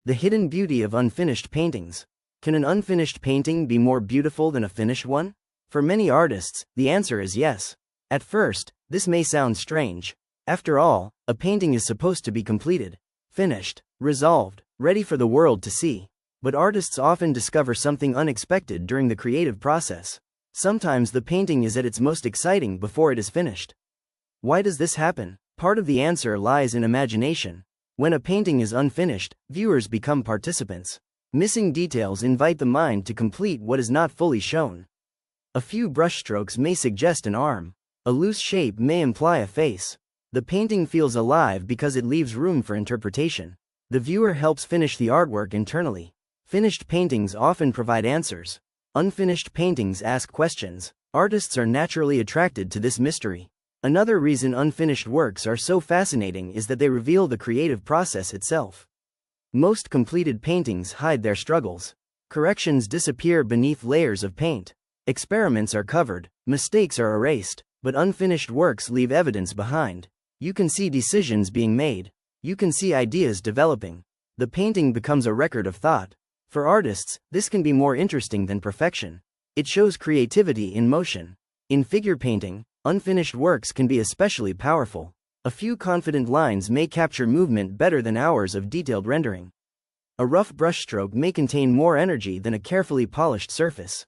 The hidden beauty of unfinished paintings. Can an unfinished painting be more beautiful than a finished one? For many artists, the answer is yes. At first, this may sound strange. After all, a painting is supposed to be completed, finished, resolved, ready for the world to see. But artists often discover something unexpected during the creative process. Sometimes the painting is at its most exciting before it is finished. Why does this happen? Part of the answer lies in imagination. When a painting is unfinished, viewers become participants. Missing details invite the mind to complete what is not fully shown. A few brushstrokes may suggest an arm. A loose shape may imply a face. The painting feels alive because it leaves room for interpretation. The viewer helps finish the artwork internally. Finished paintings often provide answers. Unfinished paintings ask questions. Artists are naturally attracted to this mystery. Another reason unfinished works are so fascinating is that they reveal the creative process itself. Most completed paintings hide their struggles. Corrections disappear beneath layers of paint. Experiments are covered, mistakes are erased, but unfinished works leave evidence behind. You can see decisions being made. You can see ideas developing. The painting becomes a record of thought. For artists, this can be more interesting than perfection. It shows creativity in motion. In figure painting, unfinished works can be especially powerful. A few confident lines may capture movement better than hours of detailed rendering. A rough brushstroke may contain more energy than a carefully polished surface.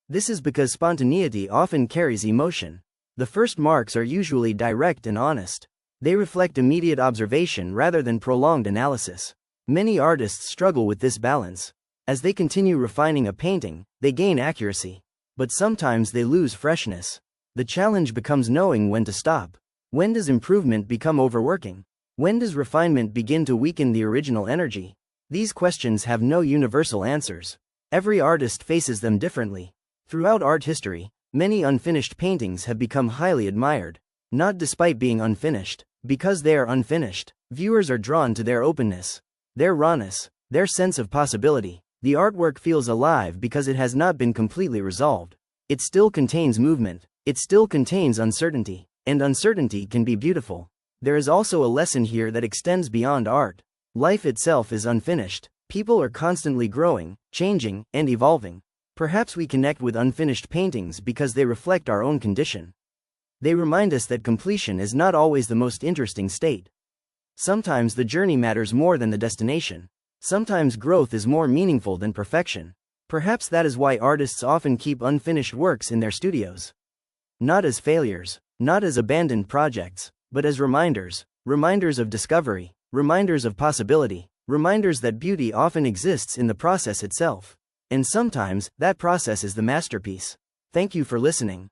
This is because spontaneity often carries emotion. The first marks are usually direct and honest. They reflect immediate observation rather than prolonged analysis. Many artists struggle with this balance. As they continue refining a painting, they gain accuracy. But sometimes they lose freshness. The challenge becomes knowing when to stop. When does improvement become overworking? When does refinement begin to weaken the original energy? These questions have no universal answers. Every artist faces them differently. Throughout art history, many unfinished paintings have become highly admired. Not despite being unfinished. Because they are unfinished, viewers are drawn to their openness, their rawness, their sense of possibility. The artwork feels alive because it has not been completely resolved. It still contains movement. It still contains uncertainty. And uncertainty can be beautiful. There is also a lesson here that extends beyond art. Life itself is unfinished. People are constantly growing, changing, and evolving. Perhaps we connect with unfinished paintings because they reflect our own condition. They remind us that completion is not always the most interesting state. Sometimes the journey matters more than the destination. Sometimes growth is more meaningful than perfection. Perhaps that is why artists often keep unfinished works in their studios. Not as failures, not as abandoned projects, but as reminders. Reminders of discovery, reminders of possibility, reminders that beauty often exists in the process itself. And sometimes, that process is the masterpiece. Thank you for listening.